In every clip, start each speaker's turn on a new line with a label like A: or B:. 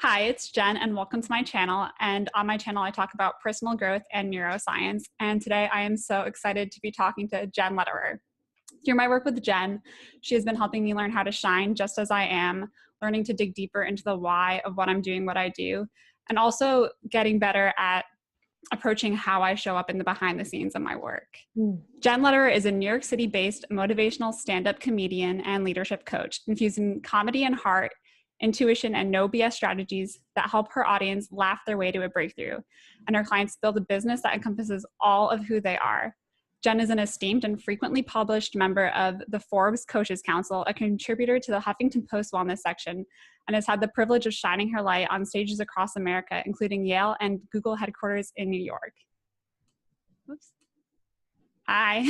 A: Hi, it's Jen, and welcome to my channel. And on my channel, I talk about personal growth and neuroscience. And today I am so excited to be talking to Jenn Lederer. Through my work with Jen, she has been helping me learn how to shine just as I am, learning to dig deeper into the why of what I'm doing, what I do, and also getting better at approaching how I show up in the behind the scenes of my work. Jenn Lederer is a New York City-based motivational stand-up comedian and leadership coach, infusing comedy and heart, intuition, and no BS strategies that help her audience laugh their way to a breakthrough, and her clients build a business that encompasses all of who they are. Jen is an esteemed and frequently published member of the Forbes Coaches Council, a contributor to the Huffington Post Wellness section, and has had the privilege of shining her light on stages across America, including Yale and Google headquarters in New York. Oops. Hi.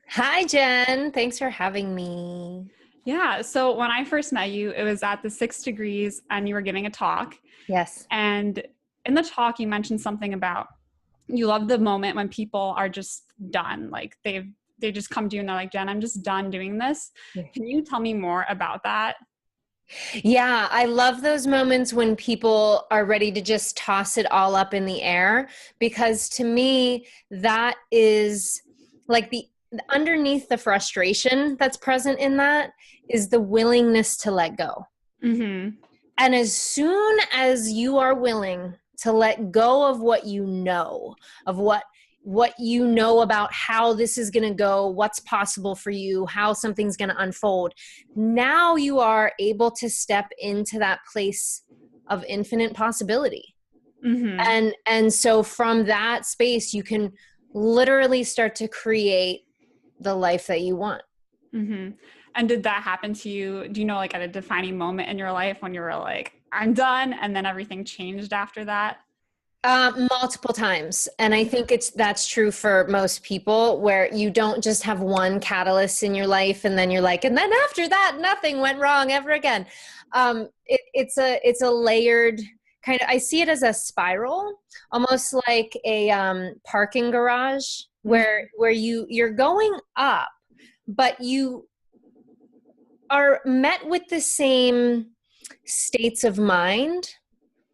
B: Hi, Jen. Thanks for having me.
A: Yeah. So when I first met you, it was at the 6 Degrees and you were giving a talk.
B: Yes.
A: And in the talk, you mentioned something about you love the moment when people are just done. Like they just come to you and they're like, Jen, I'm just done doing this. Can you tell me more about that?
B: Yeah, I love those moments when people are ready to just toss it all up in the air, because to me, that is like the underneath the frustration that's present in that is the willingness to let go.
A: Mm-hmm.
B: And as soon as you are willing to let go of what you know, of what you know about how this is going to go, what's possible for you, how something's going to unfold, now you are able to step into that place of infinite possibility.
A: Mm-hmm.
B: And so from that space, you can literally start to create the life that you want.
A: Mm-hmm. And did that happen to you? Do you know, like at a defining moment in your life when you were like, I'm done, and then everything changed after that?
B: Multiple times. And I think that's true for most people, where you don't just have one catalyst in your life and then you're like, and then after that, nothing went wrong ever again. It's a layered kind of, I see it as a spiral, almost like a parking garage where you're going up, but you are met with the same states of mind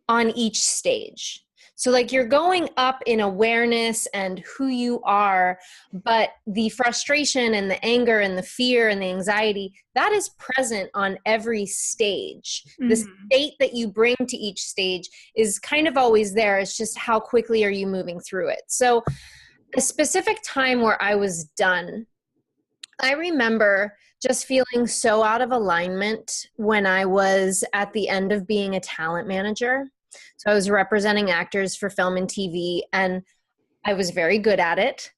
B: on each stage. So like you're going up in awareness and who you are, but the frustration and the anger and the fear and the anxiety, that is present on every stage. Mm-hmm. The state that you bring to each stage is kind of always there. It's just how quickly are you moving through it? So a specific time where I was done, I remember just feeling so out of alignment when I was at the end of being a talent manager. So I was representing actors for film and TV, and I was very good at it.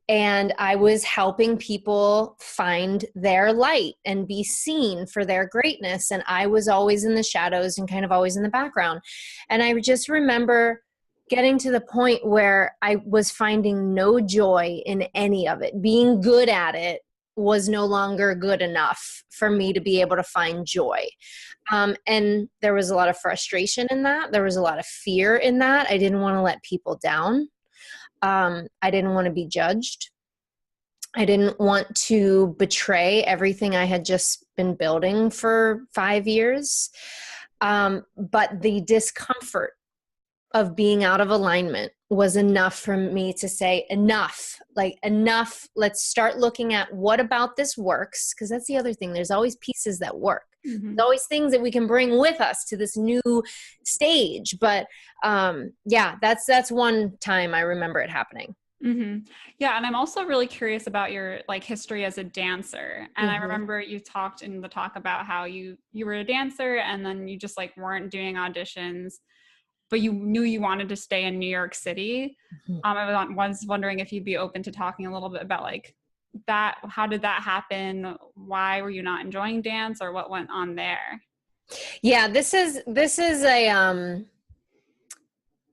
B: And I was helping people find their light and be seen for their greatness. And I was always in the shadows and kind of always in the background. And I just remember getting to the point where I was finding no joy in any of it. Being good at it was no longer good enough for me to be able to find joy. And there was a lot of frustration in that. There was a lot of fear in that. I didn't want to let people down. I didn't want to be judged. I didn't want to betray everything I had just been building for 5 years. But the discomfort of being out of alignment was enough for me to say, enough, let's start looking at what about this works. Because that's the other thing. There's always pieces that work. Mm-hmm. There's always things that we can bring with us to this new stage. But that's one time I remember it happening.
A: Mm-hmm. Yeah. And I'm also really curious about your history as a dancer. And mm-hmm. I remember you talked in the talk about how you were a dancer and then you just weren't doing auditions, but you knew you wanted to stay in New York City. Mm-hmm. I was wondering if you'd be open to talking a little bit about that. How did that happen? Why were you not enjoying dance, or what went on there?
B: Yeah, this is a,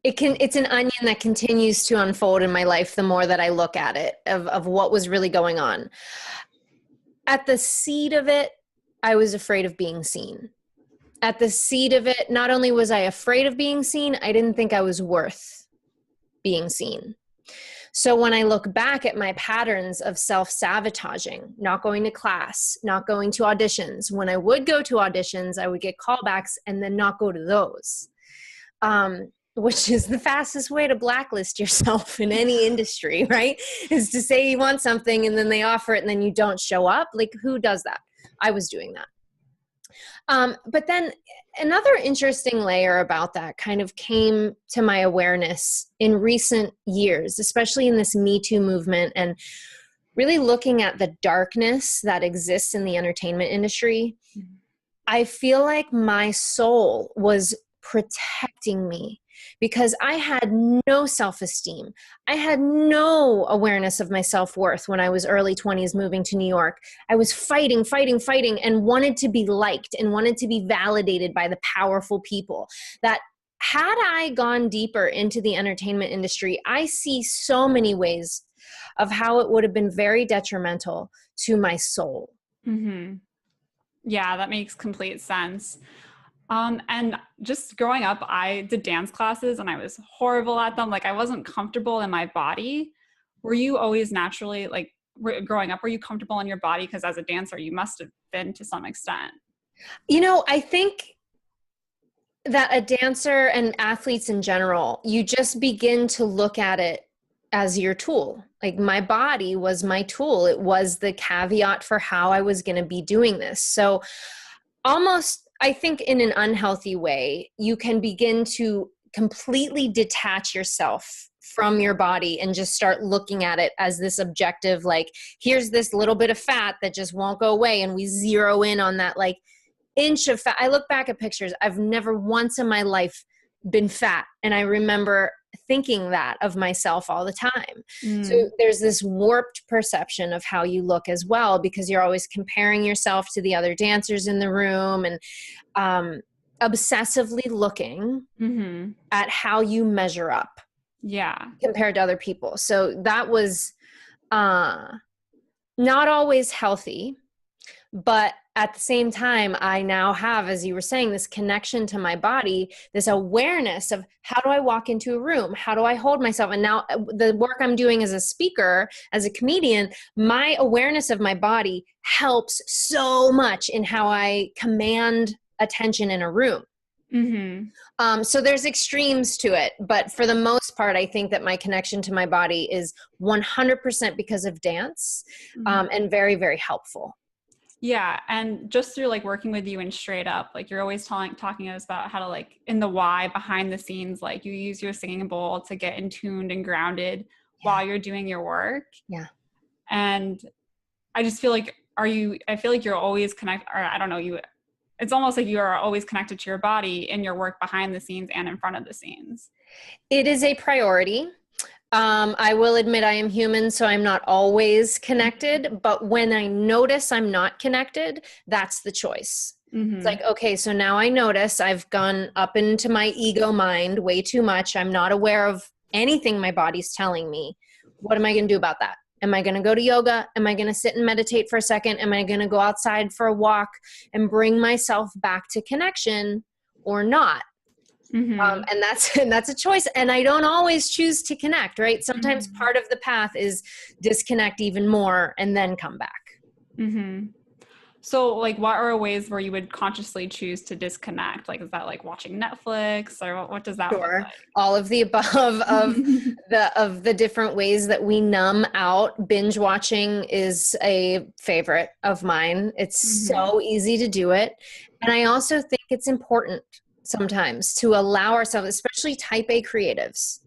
B: it's an onion that continues to unfold in my life the more that I look at it, of what was really going on. At the seed of it, I was afraid of being seen. At the seed of it, not only was I afraid of being seen, I didn't think I was worth being seen. So when I look back at my patterns of self-sabotaging, not going to class, not going to auditions, when I would go to auditions, I would get callbacks and then not go to those, which is the fastest way to blacklist yourself in any industry, right? Is to say you want something and then they offer it and then you don't show up. Like, who does that? I was doing that. But then another interesting layer about that kind of came to my awareness in recent years, especially in this Me Too movement, and really looking at the darkness that exists in the entertainment industry. I feel like my soul was protecting me because I had no self-esteem. I had no awareness of my self-worth when I was early 20s moving to New York. I was fighting, and wanted to be liked and wanted to be validated by the powerful people. That had I gone deeper into the entertainment industry, I see so many ways of how it would have been very detrimental to my soul.
A: Mm-hmm. Yeah, that makes complete sense. And just growing up, I did dance classes and I was horrible at them. Like, I wasn't comfortable in my body. Were you always naturally, like, growing up, were you comfortable in your body? Because as a dancer, you must have been to some extent.
B: You know, I think that a dancer and athletes in general, you just begin to look at it as your tool. Like, my body was my tool. It was the caveat for how I was going to be doing this. So almost, I think in an unhealthy way, you can begin to completely detach yourself from your body and just start looking at it as this objective, like, here's this little bit of fat that just won't go away. And we zero in on that, like, inch of fat. I look back at pictures. I've never once in my life been fat. And I remember thinking that of myself all the time. So there's this warped perception of how you look as well, because you're always comparing yourself to the other dancers in the room and obsessively looking at how you measure up compared to other people. So that was not always healthy, but at the same time, I now have, as you were saying, this connection to my body, this awareness of how do I walk into a room? How do I hold myself? And now the work I'm doing as a speaker, as a comedian, my awareness of my body helps so much in how I command attention in a room. So there's extremes to it, but for the most part, I think that my connection to my body is 100% because of dance, and very, very helpful.
A: Yeah. And just through like working with you and straight up, like, you're always talking to us about how to, like, in the why behind the scenes, like, you use your singing bowl to get in tuned and grounded while you're doing your work.
B: Yeah.
A: And I just feel like, I feel like you're always connected, or I don't know, it's almost like you are always connected to your body in your work behind the scenes and in front of the scenes.
B: It is a priority. I will admit I am human, so I'm not always connected, but when I notice I'm not connected, that's the choice. It's like, okay, so now I notice I've gone up into my ego mind way too much. I'm not aware of anything my body's telling me. What am I going to do about that? Am I going to go to yoga? Am I going to sit and meditate for a second? Am I going to go outside for a walk and bring myself back to connection or not? And that's a choice. And I don't always choose to connect, right? Sometimes part of the path is disconnect even more and then come back.
A: So, like, what are ways where you would consciously choose to disconnect? Like, is that like watching Netflix, or what does that look like?
B: All of the above of the different ways that we numb out. Binge watching is a favorite of mine. It's so easy to do it. And I also think it's important sometimes to allow ourselves, especially type A creatives,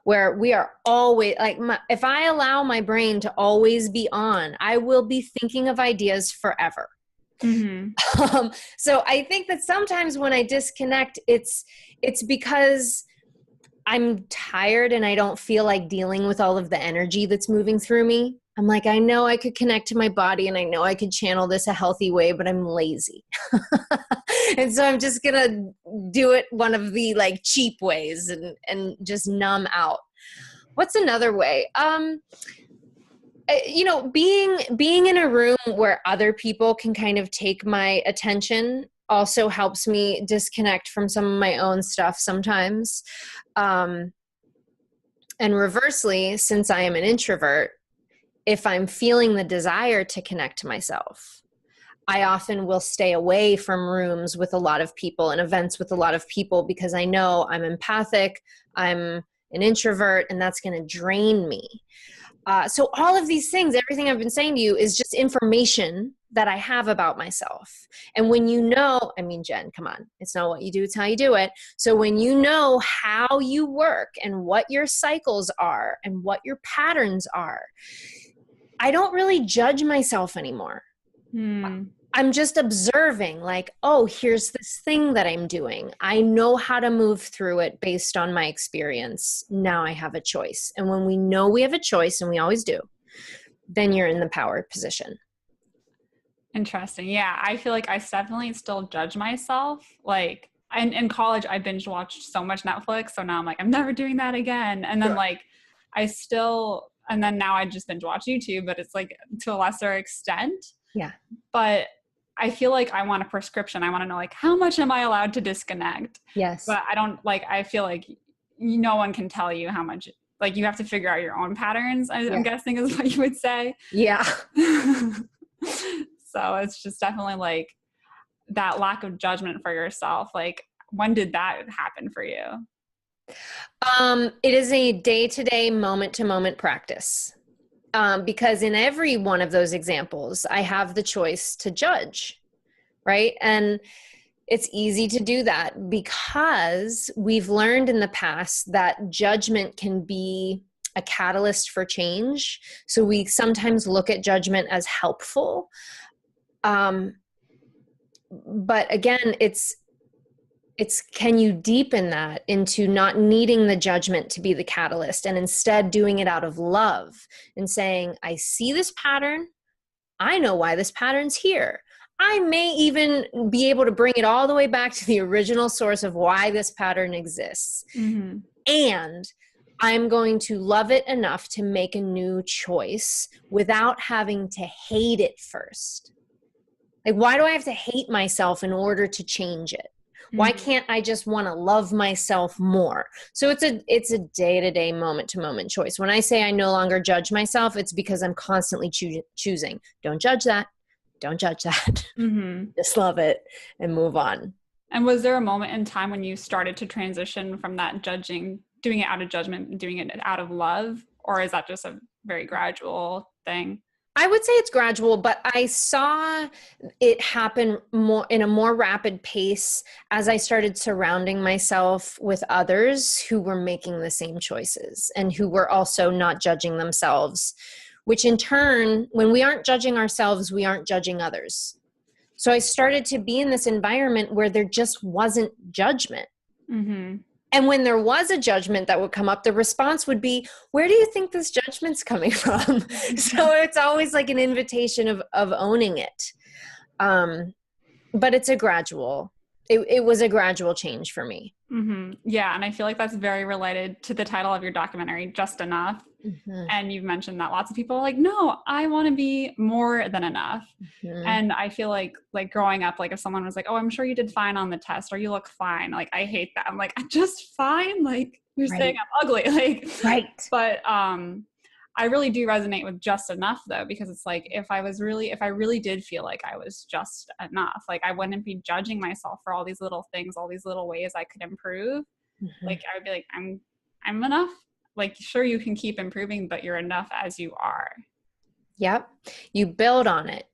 B: where we are always like, if I allow my brain to always be on, I will be thinking of ideas forever. So I think that sometimes when I disconnect, it's because I'm tired and I don't feel like dealing with all of the energy that's moving through me. I'm like, I know I could connect to my body and I know I could channel this a healthy way, but I'm lazy. And so I'm just going to do it one of the like cheap ways and just numb out. What's another way? You know, being in a room where other people can kind of take my attention also helps me disconnect from some of my own stuff sometimes. And reversely, since I am an introvert, if I'm feeling the desire to connect to myself, I often will stay away from rooms with a lot of people and events with a lot of people because I know I'm empathic, I'm an introvert, and that's going to drain me. So all of these things, everything I've been saying to you is just information that I have about myself. And when you know, I mean, Jen, come on, it's not what you do, it's how you do it. So when you know how you work and what your cycles are and what your patterns are, I don't really judge myself anymore. I'm just observing like, oh, here's this thing that I'm doing. I know how to move through it based on my experience. Now I have a choice. And when we know we have a choice, and we always do, then you're in the power position.
A: Interesting. Yeah. I feel like I definitely still judge myself. Like in college, I binge watched so much Netflix. So now I'm like, I'm never doing that again. And then like, and then now I just binge watch YouTube, but it's like to a lesser extent.
B: Yeah.
A: But I feel like I want a prescription. I want to know like, how much am I allowed to disconnect?
B: Yes.
A: But I feel like no one can tell you how much, like you have to figure out your own patterns, I'm guessing is what you would say.
B: Yeah.
A: So it's just definitely like that lack of judgment for yourself. Like when did that happen for you?
B: It is a day-to-day, moment-to-moment practice. Because in every one of those examples, I have the choice to judge, right? And it's easy to do that because we've learned in the past that judgment can be a catalyst for change. So we sometimes look at judgment as helpful. But again, it's can you deepen that into not needing the judgment to be the catalyst and instead doing it out of love and saying, I see this pattern. I know why this pattern's here. I may even be able to bring it all the way back to the original source of why this pattern exists. Mm-hmm. And I'm going to love it enough to make a new choice without having to hate it first. Like, why do I have to hate myself in order to change it? Why can't I just want to love myself more? So it's a day-to-day, moment-to-moment choice. When I say I no longer judge myself, it's because I'm constantly choosing. Don't judge that. Don't judge that. Mm-hmm. Just love it and move on.
A: And was there a moment in time when you started to transition from that judging, doing it out of judgment and doing it out of love? Or is that just a very gradual thing?
B: I would say it's gradual, but I saw it happen more in a more rapid pace as I started surrounding myself with others who were making the same choices and who were also not judging themselves, which in turn, when we aren't judging ourselves, we aren't judging others. So I started to be in this environment where there just wasn't judgment. Mm-hmm. And when there was a judgment that would come up, the response would be, where do you think this judgment's coming from? So it's always like an invitation of owning it. But it's a gradual, it was a gradual change for me.
A: Mm-hmm. Yeah. And I feel like that's very related to the title of your documentary, Just Enough. Mm-hmm. And you've mentioned that lots of people are like, no, I want to be more than enough. Mm-hmm. And I feel like growing up, like if someone was like, oh, I'm sure you did fine on the test or you look fine. Like, I hate that. I'm like, just fine. Like you're saying I'm ugly. Like,
B: right.
A: But, I really do resonate with just enough though, because it's like, if I really did feel like I was just enough, like I wouldn't be judging myself for all these little things, all these little ways I could improve. Mm-hmm. Like I would be like, I'm enough. Like, sure, you can keep improving, but you're enough as you are.
B: Yep. You build on it.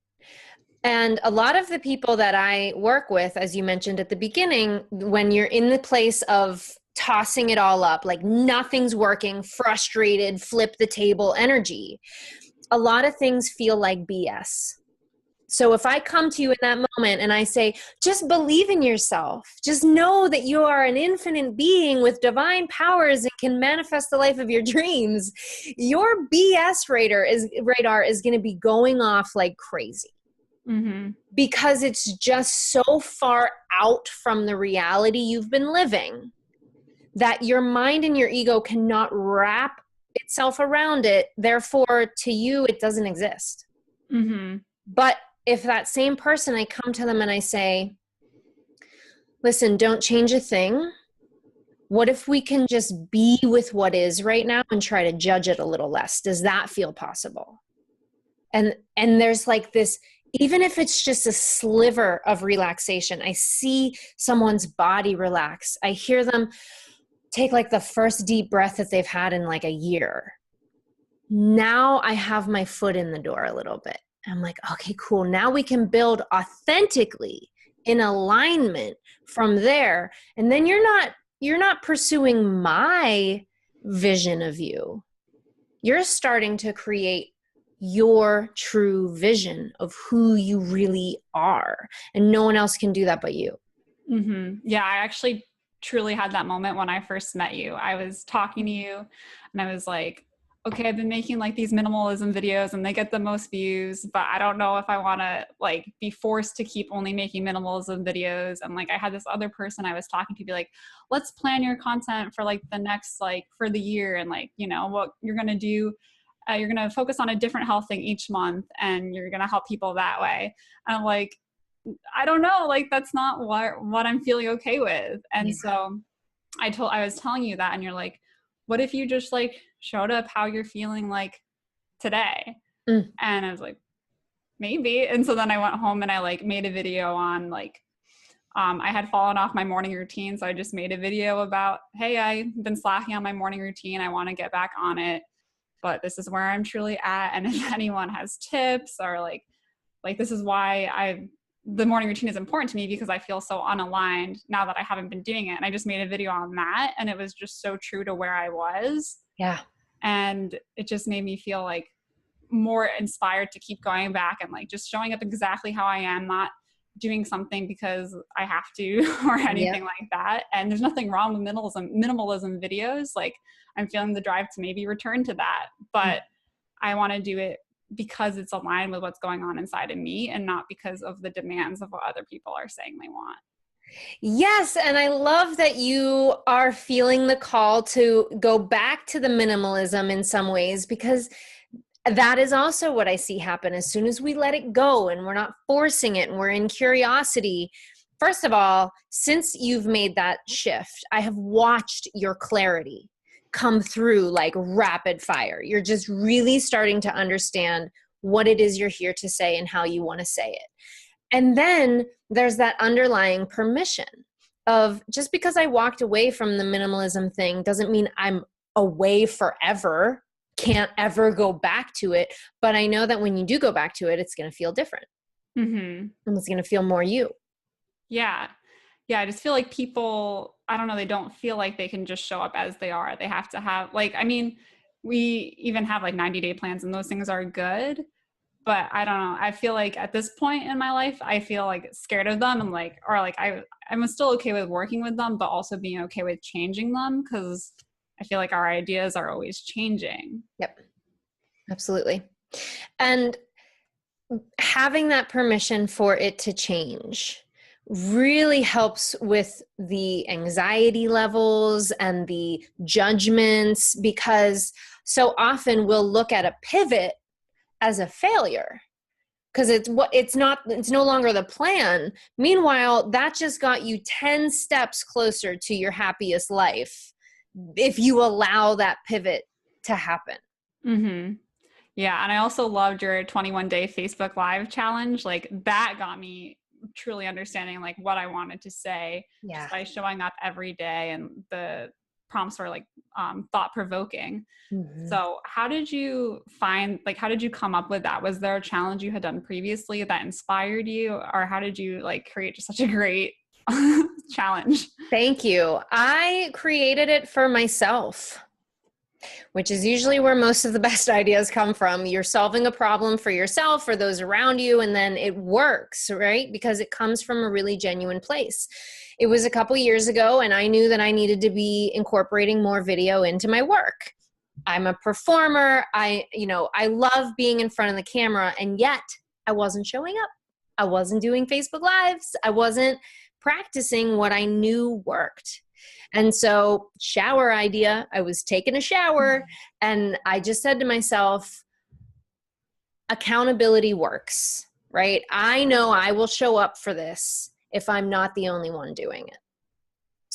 B: And a lot of the people that I work with, as you mentioned at the beginning, when you're in the place of tossing it all up, like nothing's working, frustrated, flip the table energy, a lot of things feel like BS. So if I come to you in that moment and I say, just believe in yourself, just know that you are an infinite being with divine powers and can manifest the life of your dreams, your BS radar is going to be going off like crazy. Mm-hmm. Because it's just so far out from the reality you've been living that your mind and your ego cannot wrap itself around it. Therefore, to you, it doesn't exist. Mm-hmm. But if that same person, I come to them and I say, listen, don't change a thing. What if we can just be with what is right now and try to judge it a little less? Does that feel possible? And there's like this, even if it's just a sliver of relaxation, I see someone's body relax. I hear them take like the first deep breath that they've had in like a year. Now I have my foot in the door a little bit. I'm like, okay, cool. Now we can build authentically in alignment from there. And then you're not pursuing my vision of you. You're starting to create your true vision of who you really are. And no one else can do that but you.
A: Mm-hmm. Yeah, I actually truly had that moment when I first met you. I was talking to you and I was like, okay, I've been making like these minimalism videos and they get the most views, but I don't know if I want to like be forced to keep only making minimalism videos. And like, I had this other person I was talking to be like, let's plan your content for like the next, like for the year. And like, you know, what you're going to do, you're going to focus on a different health thing each month and you're going to help people that way. And I'm like, I don't know, like, that's not what I'm feeling okay with. And so I was telling you that and you're like, what if you just like showed up how you're feeling like today? And I was like, maybe. And so then I went home and I like made a video on like, I had fallen off my morning routine. So I just made a video about, hey, I've been slacking on my morning routine. I want to get back on it, but this is where I'm truly at. And if anyone has tips or like this is why the morning routine is important to me because I feel so unaligned now that I haven't been doing it. And I just made a video on that. And it was just so true to where I was.
B: Yeah.
A: And it just made me feel like more inspired to keep going back and like just showing up exactly how I am, not doing something because I have to or anything like that. And there's nothing wrong with minimalism videos. Like I'm feeling the drive to maybe return to that, but I want to do it because it's aligned with what's going on inside of me and not because of the demands of what other people are saying they want.
B: Yes. And I love that you are feeling the call to go back to the minimalism in some ways, because that is also what I see happen as soon as we let it go and we're not forcing it and we're in curiosity. First of all, since you've made that shift, I have watched your clarity come through like rapid fire. You're just really starting to understand what it is you're here to say and how you want to say it. And then there's that underlying permission of just because I walked away from the minimalism thing doesn't mean I'm away forever, can't ever go back to it. But I know that when you do go back to it, it's going to feel different. And it's going to feel more you.
A: Yeah. Yeah. I just feel like people, I don't know, they don't feel like they can just show up as they are. They have to have like, I mean, we even have like 90-day plans and those things are good, but I don't know. I feel like at this point in my life, I feel like scared of them and like, or like I'm still okay with working with them, but also being okay with changing them because I feel like our ideas are always changing.
B: Yep. Absolutely. And having that permission for it to change really helps with the anxiety levels and the judgments, because so often we'll look at a pivot as a failure because it's no longer the plan. Meanwhile, that just got you 10 steps closer to your happiest life if you allow that pivot to happen.
A: Yeah. And I also loved your 21-day Facebook Live challenge. Like that got me truly understanding like what I wanted to say just by showing up every day. And the prompts were like thought provoking. So how did you come up with that? Was there a challenge you had done previously that inspired you, or how did you like create just such a great challenge?
B: Thank you. I created it for myself, which is usually where most of the best ideas come from. You're solving a problem for yourself or those around you, and then it works, right? Because it comes from a really genuine place. It was a couple years ago, and I knew that I needed to be incorporating more video into my work. I'm a performer. I love being in front of the camera, and yet I wasn't showing up. I wasn't doing Facebook Lives. I wasn't practicing what I knew worked. And so shower idea, I was taking a shower and I just said to myself, accountability works, right? I know I will show up for this if I'm not the only one doing it.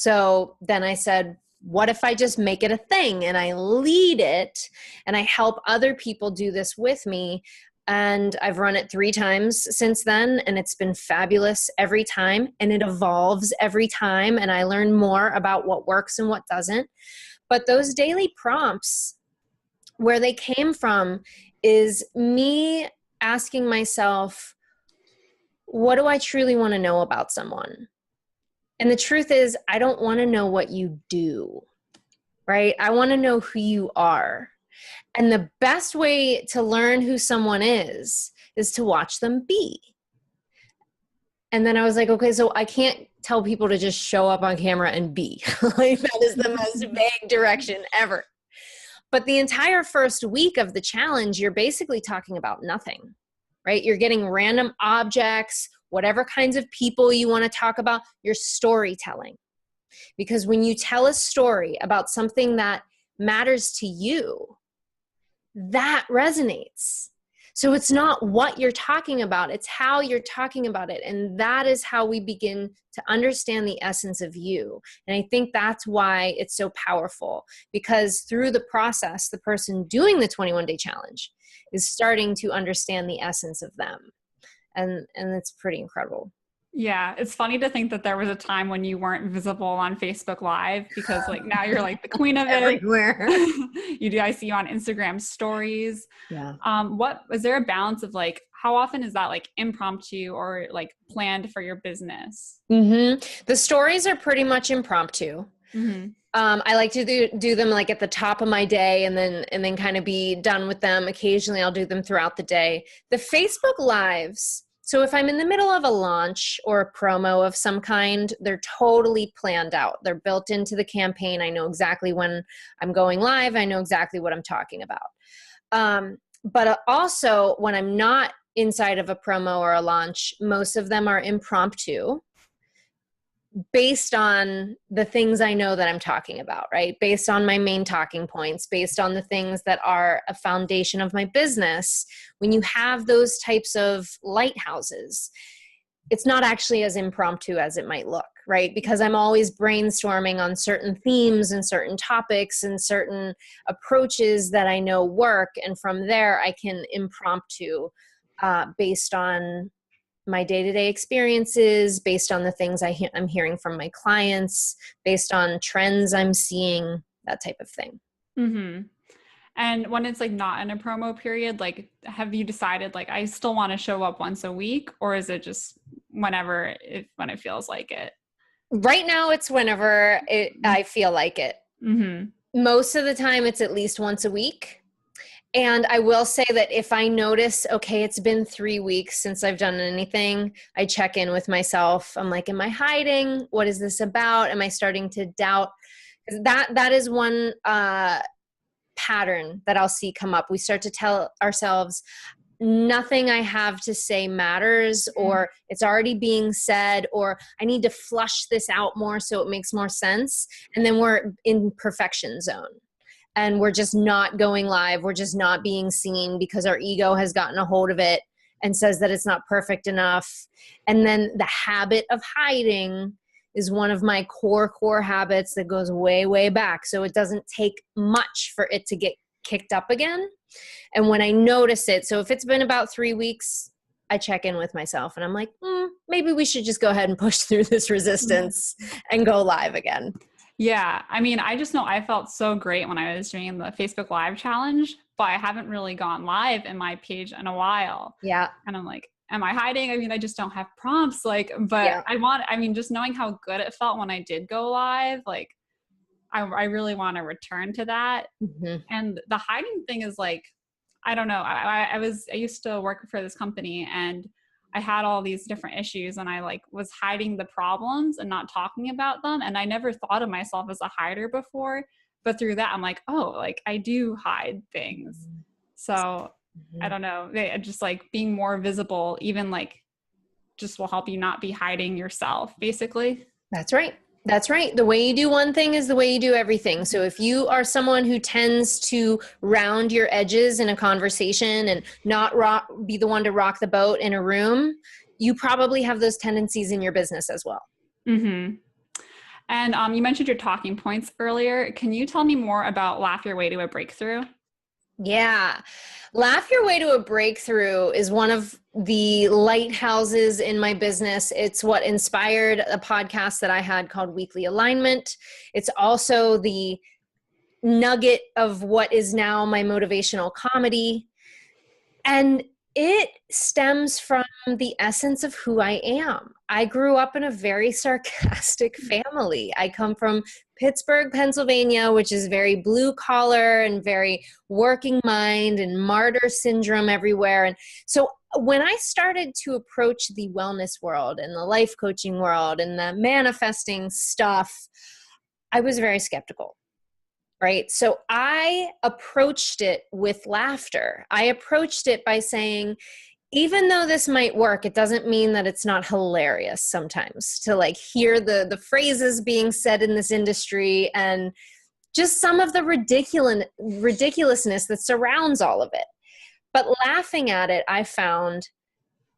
B: So then I said, what if I just make it a thing and I lead it and I help other people do this with me? And I've run it 3 times since then, and it's been fabulous every time, and it evolves every time, and I learn more about what works and what doesn't. But those daily prompts, where they came from is me asking myself, what do I truly want to know about someone? And the truth is, I don't want to know what you do, right? I want to know who you are. And the best way to learn who someone is to watch them be. And then I was like, okay, so I can't tell people to just show up on camera and be. Like, that is the most vague direction ever. But the entire first week of the challenge, you're basically talking about nothing, right? You're getting random objects, whatever kinds of people you want to talk about, you're storytelling. Because when you tell a story about something that matters to you, that resonates. So it's not what you're talking about, it's how you're talking about it. And that is how we begin to understand the essence of you. And I think that's why it's so powerful, because through the process, the person doing the 21-day challenge is starting to understand the essence of them. And it's pretty incredible.
A: Yeah, it's funny to think that there was a time when you weren't visible on Facebook Live, because like now you're like the queen of it.
B: Everywhere.
A: I see you on Instagram stories.
B: Yeah.
A: What is there a balance of like, how often is that like impromptu or like planned for your business?
B: Mm-hmm. The stories are pretty much impromptu.
A: Mm-hmm.
B: I like to do them like at the top of my day and then kind of be done with them. Occasionally I'll do them throughout the day. The Facebook Lives, so if I'm in the middle of a launch or a promo of some kind, they're totally planned out. They're built into the campaign. I know exactly when I'm going live. I know exactly what I'm talking about. But also when I'm not inside of a promo or a launch, most of them are impromptu, based on the things I know that I'm talking about, right? Based on my main talking points, based on the things that are a foundation of my business. When you have those types of lighthouses, it's not actually as impromptu as it might look, right? Because I'm always brainstorming on certain themes and certain topics and certain approaches that I know work. And from there, I can impromptu based on my day-to-day experiences, based on the things I'm hearing from my clients, based on trends I'm seeing, that type of thing.
A: Mm-hmm. And when it's like not in a promo period, like have you decided like I still want to show up once a week, or is it just when it feels like it?
B: Right now it's whenever I feel like it.
A: Mm-hmm.
B: Most of the time it's at least once a week. And I will say that if I notice, okay, it's been 3 weeks since I've done anything, I check in with myself. I'm like, am I hiding? What is this about? Am I starting to doubt? That is one pattern that I'll see come up. We start to tell ourselves, nothing I have to say matters, or it's already being said, or I need to flush this out more so it makes more sense. And then we're in perfection zone. And we're just not going live. We're just not being seen because our ego has gotten a hold of it and says that it's not perfect enough. And then the habit of hiding is one of my core habits that goes way, way back. So it doesn't take much for it to get kicked up again. And when I notice it, so if it's been about 3 weeks, I check in with myself and I'm like, maybe we should just go ahead and push through this resistance and go live again.
A: Yeah. I mean, I just know I felt so great when I was doing the Facebook Live challenge, but I haven't really gone live in my page in a while.
B: Yeah.
A: And I'm like, am I hiding? I mean, I just don't have prompts, like, but yeah. Just knowing how good it felt when I did go live, like, I really want to return to that. Mm-hmm. And the hiding thing is like, I don't know. I used to work for this company and I had all these different issues and I like was hiding the problems and not talking about them. And I never thought of myself as a hider before, but through that, I'm like, oh, like I do hide things. So I don't know, just like being more visible, even like just will help you not be hiding yourself, basically.
B: That's right. That's right. The way you do one thing is the way you do everything. So if you are someone who tends to round your edges in a conversation and not be the one to rock the boat in a room, you probably have those tendencies in your business as well.
A: Mm-hmm. And you mentioned your talking points earlier. Can you tell me more about Laugh Your Way to a Breakthrough?
B: Yeah. Laugh Your Way to a Breakthrough is one of the lighthouses in my business. It's what inspired a podcast that I had called Weekly Alignment. It's also the nugget of what is now my motivational comedy. And it stems from the essence of who I am. I grew up in a very sarcastic family. I come from Pittsburgh, Pennsylvania, which is very blue collar and very working mind and martyr syndrome everywhere. And so when I started to approach the wellness world and the life coaching world and the manifesting stuff, I was very skeptical. Right? So I approached it with laughter. I approached it by saying, even though this might work, it doesn't mean that it's not hilarious sometimes to like hear the phrases being said in this industry and just some of the ridiculousness that surrounds all of it. But laughing at it, I found,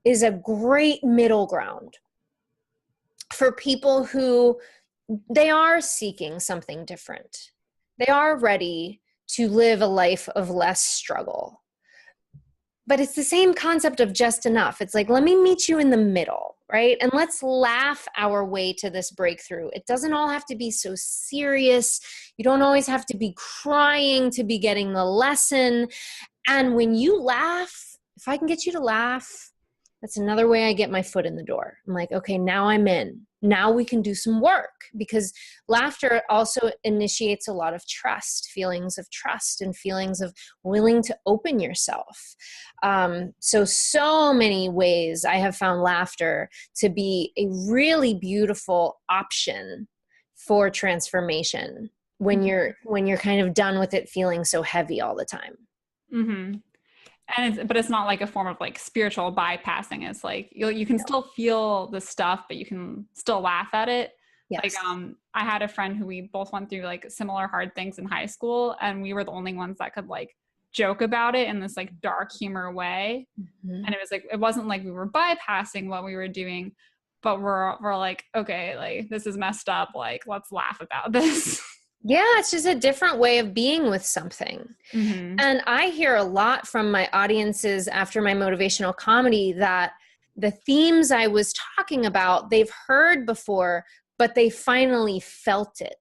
B: is a great middle ground for people who they are seeking something different. They are ready to live a life of less struggle. But it's the same concept of just enough. It's like, let me meet you in the middle, right? And let's laugh our way to this breakthrough. It doesn't all have to be so serious. You don't always have to be crying to be getting the lesson. And when you laugh, if I can get you to laugh, that's another way I get my foot in the door. I'm like, okay, now I'm in. Now we can do some work, because laughter also initiates a lot of trust, feelings of trust and feelings of willing to open yourself. So many ways I have found laughter to be a really beautiful option for transformation when you're kind of done with it feeling so heavy all the time.
A: Mm-hmm. But it's not like a form of like spiritual bypassing. It's like you can still feel the stuff, but you can still laugh at it.
B: Yes.
A: Like I had a friend who we both went through like similar hard things in high school, and we were the only ones that could like joke about it in this like dark humor way. Mm-hmm. And it was like, it wasn't like we were bypassing what we were doing, but we're like, okay, like this is messed up. Like, let's laugh about this.
B: Yeah, it's just a different way of being with something. Mm-hmm. And I hear a lot from my audiences after my motivational comedy that the themes I was talking about, they've heard before, but they finally felt it.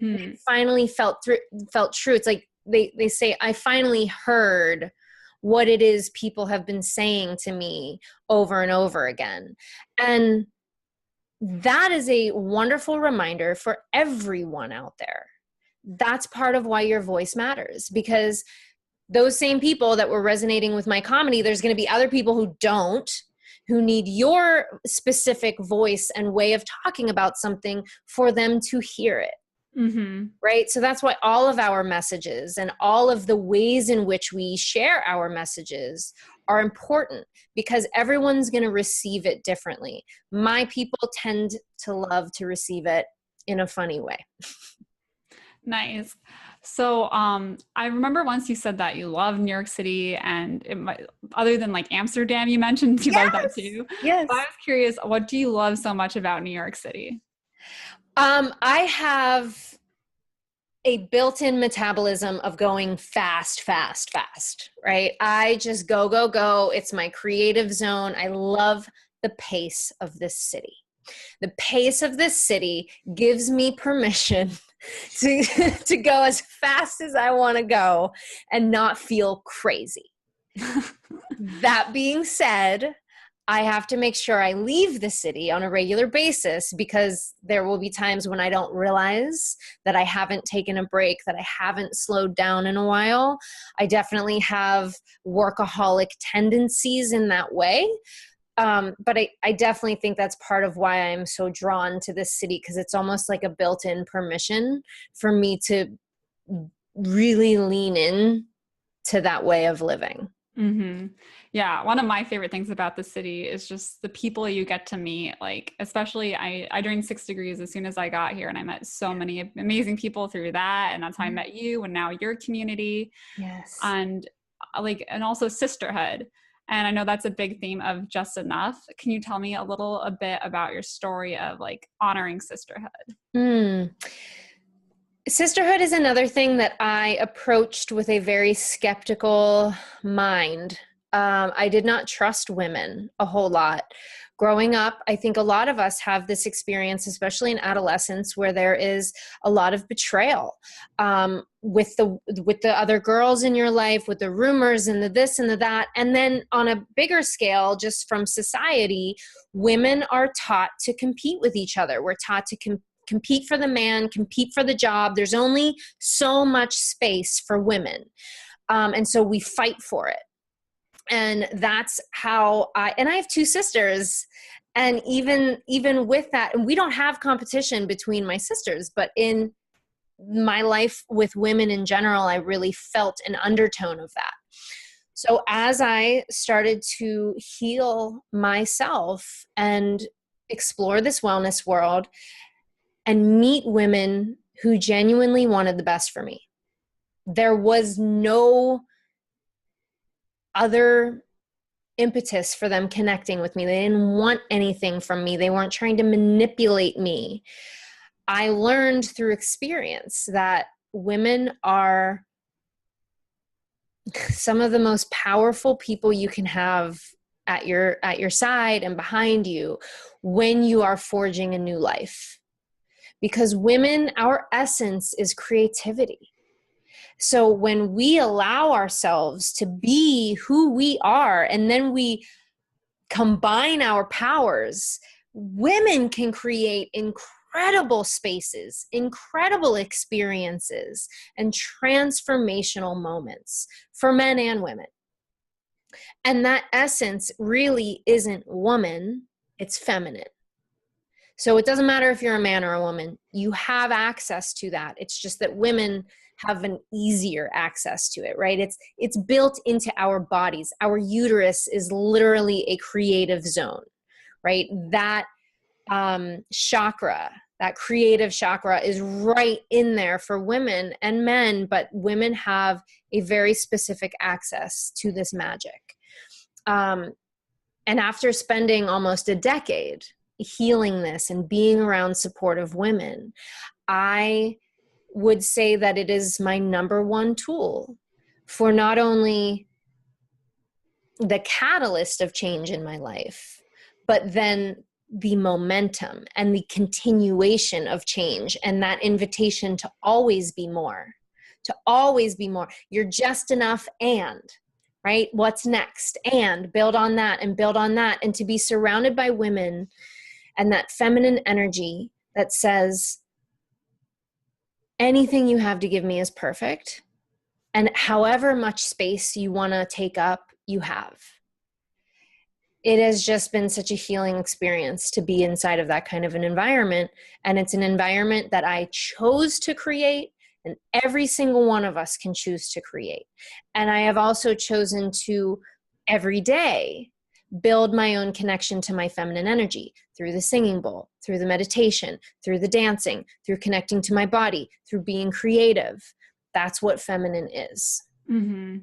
B: Mm-hmm. They finally felt true. It's like they say, I finally heard what it is people have been saying to me over and over again. And that is a wonderful reminder for everyone out there. That's part of why your voice matters, because those same people that were resonating with my comedy, there's going to be other people who don't, who need your specific voice and way of talking about something for them to hear it. Mm-hmm. Right? So that's why all of our messages and all of the ways in which we share our messages are important, because everyone's going to receive it differently. My people tend to love to receive it in a funny way.
A: Nice. So I remember once you said that you love New York City, and other than like Amsterdam, you mentioned you love that too.
B: Yes.
A: But I was curious, what do you love so much about New York City?
B: I have a built-in metabolism of going fast, right? I just go. It's my creative zone. I love the pace of this city. The pace of this city gives me permission to go as fast as I want to go and not feel crazy. That being said, I have to make sure I leave the city on a regular basis, because there will be times when I don't realize that I haven't taken a break, that I haven't slowed down in a while. I definitely have workaholic tendencies in that way. But I definitely think that's part of why I'm so drawn to this city, because it's almost like a built-in permission for me to really lean in to that way of living.
A: Mm-hmm. Yeah. One of my favorite things about the city is just the people you get to meet. Like, especially I joined 6 Degrees as soon as I got here, and I met so many amazing people through that. And that's how I met you, and now your community.
B: Yes.
A: And also sisterhood. And I know that's a big theme of Just Enough. Can you tell me a bit about your story of like honoring sisterhood?
B: Sisterhood is another thing that I approached with a very skeptical mind. I did not trust women a whole lot. Growing up, I think a lot of us have this experience, especially in adolescence, where there is a lot of betrayal with the other girls in your life, with the rumors and the this and the that. And then on a bigger scale, just from society, women are taught to compete with each other. We're taught to compete for the man, compete for the job. There's only so much space for women. And so we fight for it. And that's how I have two sisters. And even with that, and we don't have competition between my sisters, but in my life with women in general, I really felt an undertone of that. So as I started to heal myself and explore this wellness world and meet women who genuinely wanted the best for me, there was no other impetus for them connecting with me. They didn't want anything from me. They weren't trying to manipulate me. I learned through experience that women are some of the most powerful people you can have at your side and behind you when you are forging a new life. Because women, our essence is creativity. So when we allow ourselves to be who we are, and then we combine our powers, women can create incredible spaces, incredible experiences, and transformational moments for men and women. And that essence really isn't woman, it's feminine. So it doesn't matter if you're a man or a woman, you have access to that. It's just that women have an easier access to it, right? It's built into our bodies. Our uterus is literally a creative zone, right? That chakra, that creative chakra is right in there for women and men, but women have a very specific access to this magic. And after spending almost a decade healing this and being around supportive women, I would say that it is my number one tool for not only the catalyst of change in my life, but then the momentum and the continuation of change and that invitation to always be more, to always be more. You're just enough and, right? What's next? And build on that and build on that. And to be surrounded by women and that feminine energy that says, anything you have to give me is perfect. And however much space you want to take up, you have. It has just been such a healing experience to be inside of that kind of an environment. And it's an environment that I chose to create, and every single one of us can choose to create. And I have also chosen to every day build my own connection to my feminine energy through the singing bowl, through the meditation, through the dancing, through connecting to my body, through being creative. That's what feminine is.
A: Mm-hmm.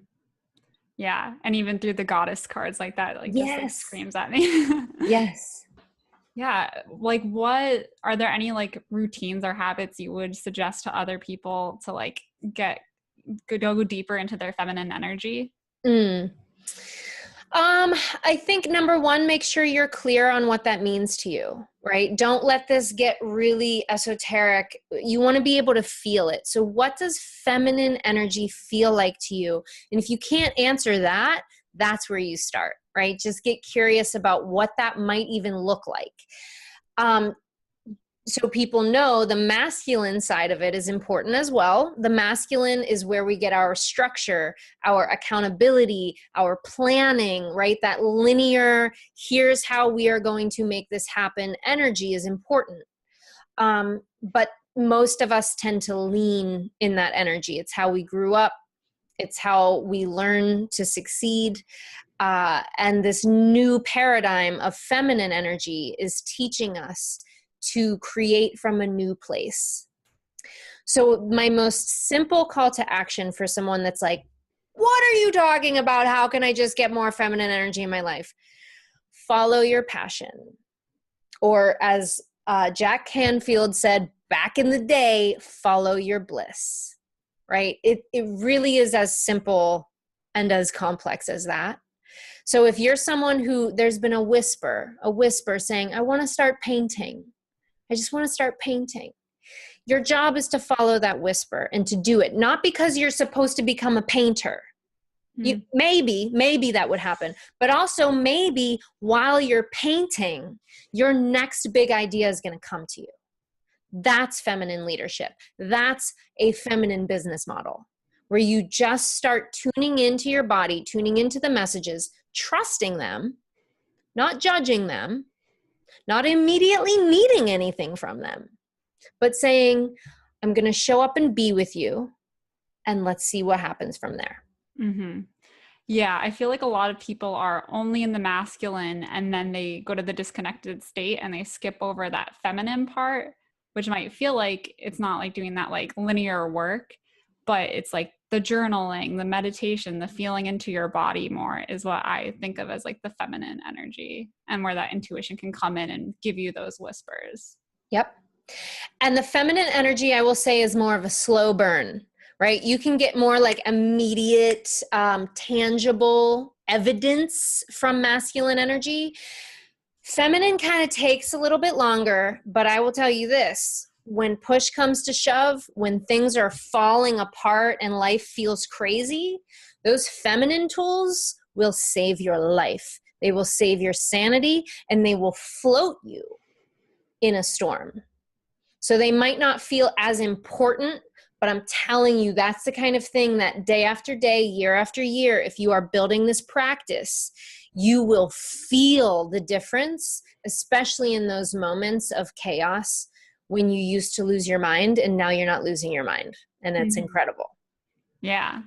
A: Yeah. And even through the goddess cards like that, like
B: yes.
A: just like screams at me.
B: Yes.
A: Yeah. Like what, are there any like routines or habits you would suggest to other people to like go deeper into their feminine energy?
B: I think number one, make sure you're clear on what that means to you, right? Don't let this get really esoteric. You want to be able to feel it. So what does feminine energy feel like to you? And if you can't answer that, that's where you start, right? Just get curious about what that might even look like. So people know the masculine side of it is important as well. The masculine is where we get our structure, our accountability, our planning, right? That linear, here's how we are going to make this happen energy is important. But most of us tend to lean in that energy. It's how we grew up. It's how we learn to succeed. And this new paradigm of feminine energy is teaching us to create from a new place. So my most simple call to action for someone that's like, what are you talking about? How can I just get more feminine energy in my life? Follow your passion. Or as Jack Canfield said back in the day, follow your bliss, right? It really is as simple and as complex as that. So if you're someone who there's been a whisper saying, I want to start painting. I just want to start painting. Your job is to follow that whisper and to do it, not because you're supposed to become a painter. You, maybe that would happen, but also maybe while you're painting, your next big idea is going to come to you. That's feminine leadership. That's a feminine business model where you just start tuning into your body, tuning into the messages, trusting them, not judging them, not immediately needing anything from them, but saying, I'm going to show up and be with you, and let's see what happens from there.
A: Mm-hmm. Yeah, I feel like a lot of people are only in the masculine and then they go to the disconnected state and they skip over that feminine part, which might feel like it's not like doing that like linear work, but it's like the journaling, the meditation, the feeling into your body more is what I think of as like the feminine energy, and where that intuition can come in and give you those whispers.
B: Yep. And the feminine energy, I will say, is more of a slow burn, right? You can get more like immediate, tangible evidence from masculine energy. Feminine kind of takes a little bit longer, but I will tell you this, when push comes to shove, when things are falling apart and life feels crazy, those feminine tools will save your life. They will save your sanity, and they will float you in a storm. So they might not feel as important, but I'm telling you, that's the kind of thing that day after day, year after year, if you are building this practice, you will feel the difference, especially in those moments of chaos when you used to lose your mind and now you're not losing your mind. And it's incredible.
A: Yeah.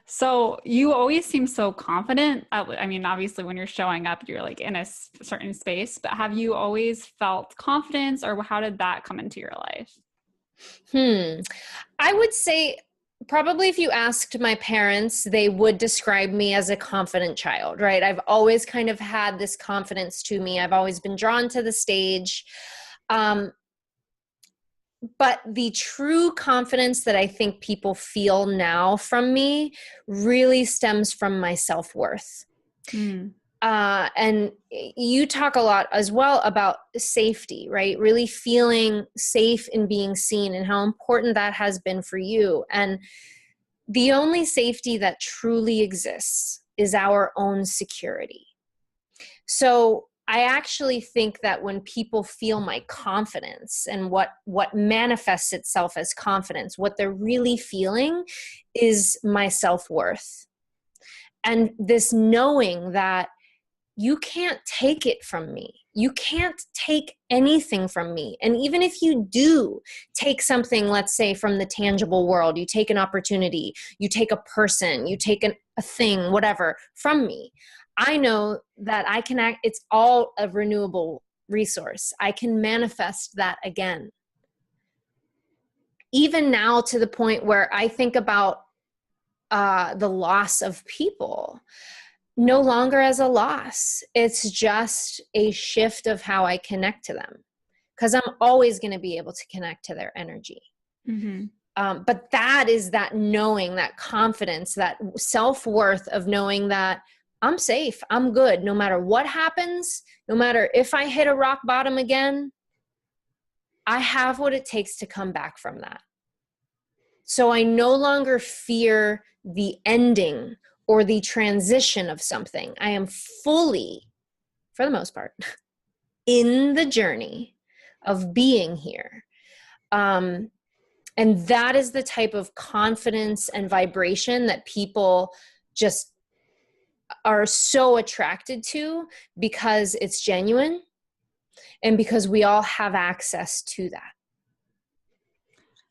A: So you always seem so confident. I mean, obviously when you're showing up, you're like in a certain space, but have you always felt confidence, or how did that come into your life?
B: I would say probably if you asked my parents, they would describe me as a confident child, right? I've always kind of had this confidence to me. I've always been drawn to the stage. But the true confidence that I think people feel now from me really stems from my self-worth. And you talk a lot as well about safety, right? Really feeling safe in being seen and how important that has been for you. And the only safety that truly exists is our own security. So I actually think that when people feel my confidence and what manifests itself as confidence, what they're really feeling is my self-worth. And this knowing that you can't take it from me. You can't take anything from me. And even if you do take something, let's say from the tangible world, you take an opportunity, you take a person, you take a thing, whatever from me, I know that I can act, it's all a renewable resource. I can manifest that again. Even now, to the point where I think about the loss of people, no longer as a loss. It's just a shift of how I connect to them, because I'm always going to be able to connect to their energy. But that is that knowing, that confidence, that self-worth of knowing that I'm safe, I'm good, no matter what happens, no matter if I hit a rock bottom again, I have what it takes to come back from that. So I no longer fear the ending or the transition of something. I am fully, for the most part, in the journey of being here. And that is the type of confidence and vibration that people just are so attracted to, because it's genuine and because we all have access to that.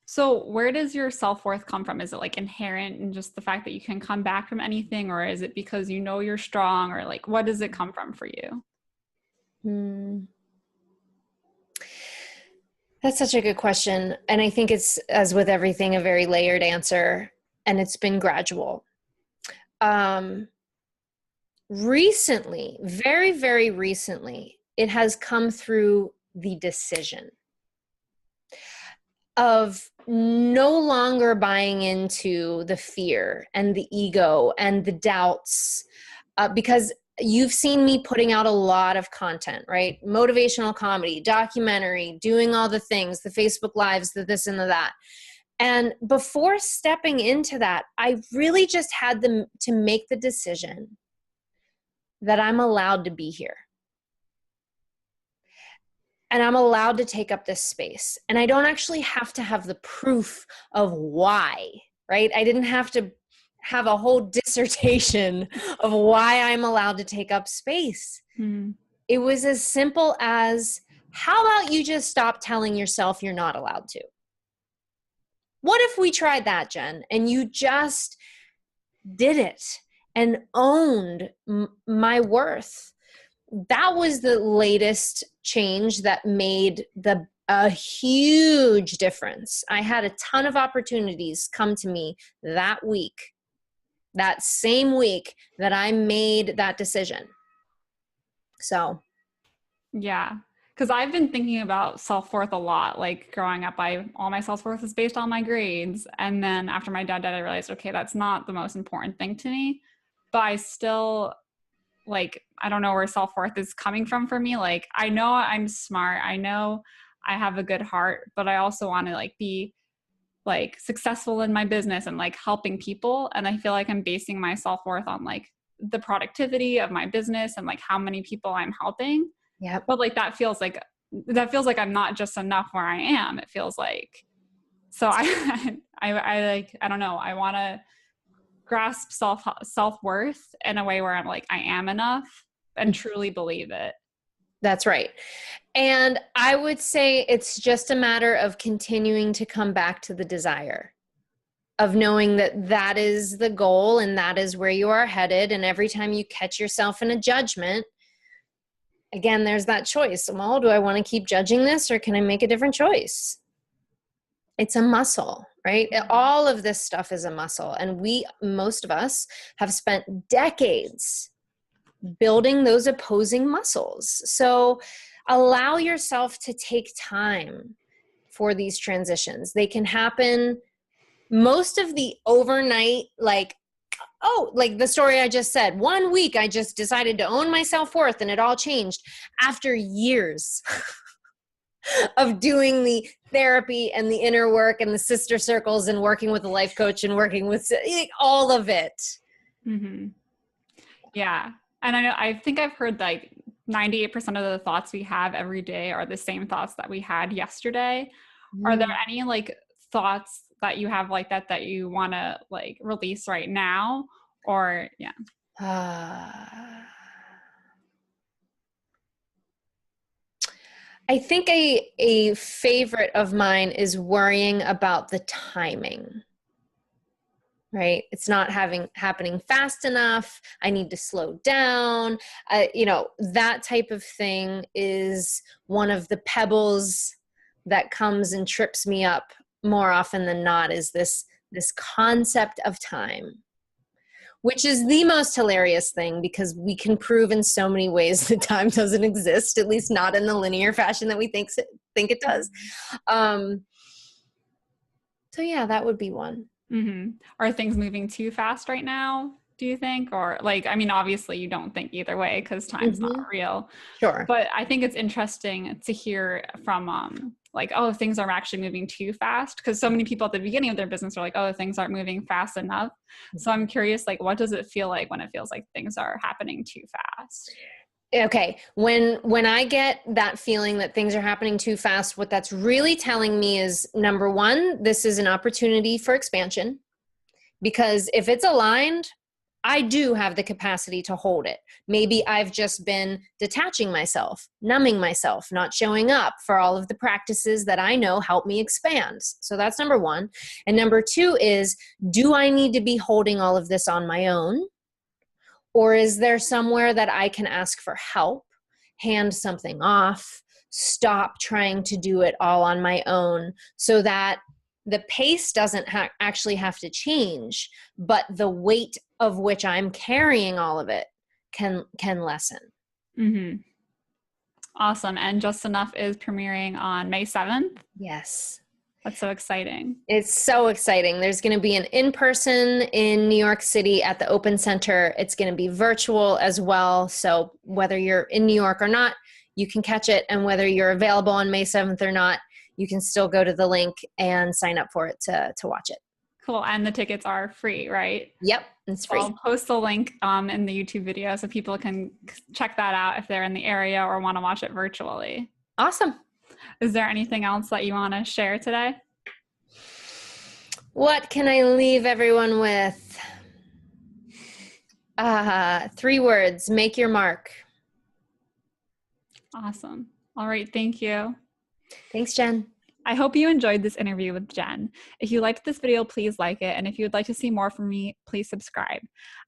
A: So where does your self-worth come from? Is it like inherent in just the fact that you can come back from anything, or is it because you know you're strong, or like, what does it come from for you?
B: That's such a good question. And I think it's, as with everything, a very layered answer, and it's been gradual. Recently, very, very recently, it has come through the decision of no longer buying into the fear and the ego and the doubts, because you've seen me putting out a lot of content, right? Motivational comedy, documentary, doing all the things, the Facebook Lives, the this and the that. And before stepping into that, I really just had to make the decision that I'm allowed to be here. And I'm allowed to take up this space. And I don't actually have to have the proof of why, right? I didn't have to have a whole dissertation of why I'm allowed to take up space. It was as simple as, how about you just stop telling yourself you're not allowed to? What if we tried that, Jen, and you just did it and owned my worth? That was the latest change that made a huge difference. I had a ton of opportunities come to me that week, that same week that I made that decision. So,
A: yeah. Because I've been thinking about self-worth a lot. Like growing up, all my self-worth is based on my grades. And then after my dad died, I realized, okay, that's not the most important thing to me. But I still, like, I don't know where self-worth is coming from for me. Like, I know I'm smart. I know I have a good heart, but I also want to like be like successful in my business and like helping people. And I feel like I'm basing my self-worth on like the productivity of my business and like how many people I'm helping.
B: yeah.
A: But like that feels like I'm not just enough where I am. It feels like, so I don't know. I want to grasp self-worth in a way where I'm like, I am enough and truly believe it.
B: That's right. And I would say it's just a matter of continuing to come back to the desire of knowing that that is the goal and that is where you are headed. And every time you catch yourself in a judgment, again, there's that choice. Well, do I want to keep judging this or can I make a different choice? It's a muscle, right? All of this stuff is a muscle. And most of us have spent decades building those opposing muscles. So allow yourself to take time for these transitions. They can happen, most of the overnight, like the story I just said, 1 week, I just decided to own my self-worth and it all changed after years of doing the therapy and the inner work and the sister circles and working with a life coach and working with all of it.
A: Mm-hmm. Yeah. And I think I've heard like 98% of the thoughts we have every day are the same thoughts that we had yesterday. Are there any like thoughts that you have like that you want to like release right now? Or yeah.
B: I think a favorite of mine is worrying about the timing, right? It's not happening fast enough. I need to slow down. That type of thing is one of the pebbles that comes and trips me up more often than not, is this concept of time, which is the most hilarious thing because we can prove in so many ways that time doesn't exist, at least not in the linear fashion that we think it does. So yeah, that would be one.
A: Mm-hmm. Are things moving too fast right now, do you think? Or like, I mean, obviously you don't think either way because time's not real.
B: Sure.
A: But I think it's interesting to hear from like, oh, things are actually moving too fast. Because so many people at the beginning of their business are like, oh, things aren't moving fast enough. So I'm curious, like, what does it feel like when it feels like things are happening too fast?
B: Okay. When I get that feeling that things are happening too fast, what that's really telling me is, number one, this is an opportunity for expansion, because if it's aligned, I do have the capacity to hold it. Maybe I've just been detaching myself, numbing myself, not showing up for all of the practices that I know help me expand. So that's number one. And number two is, do I need to be holding all of this on my own? Or is there somewhere that I can ask for help, hand something off, stop trying to do it all on my own so that the pace doesn't actually have to change, but the weight of which I'm carrying all of it can lessen.
A: Mm-hmm. Awesome. And Just Enough is premiering on May 7th.
B: Yes.
A: That's so exciting.
B: It's so exciting. There's going to be an in-person in New York City at the Open Center. It's going to be virtual as well. So whether you're in New York or not, you can catch it. And whether you're available on May 7th or not, you can still go to the link and sign up for it to watch it.
A: Cool. And the tickets are free, right?
B: Yep, it's free.
A: I'll post the link in the YouTube video so people can check that out if they're in the area or want to watch it virtually.
B: Awesome.
A: Is there anything else that you want to share today?
B: What can I leave everyone with? 3 words. Make your mark.
A: Awesome. All right. Thank you.
B: Thanks, Jen.
A: I hope you enjoyed this interview with Jen. If you liked this video, please like it. And if you would like to see more from me, please subscribe.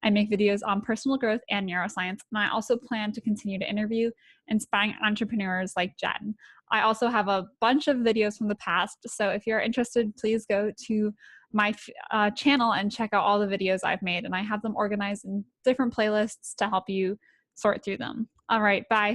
A: I make videos on personal growth and neuroscience, and I also plan to continue to interview inspiring entrepreneurs like Jen. I also have a bunch of videos from the past, so if you're interested, please go to my channel and check out all the videos I've made, and I have them organized in different playlists to help you sort through them. All right, bye.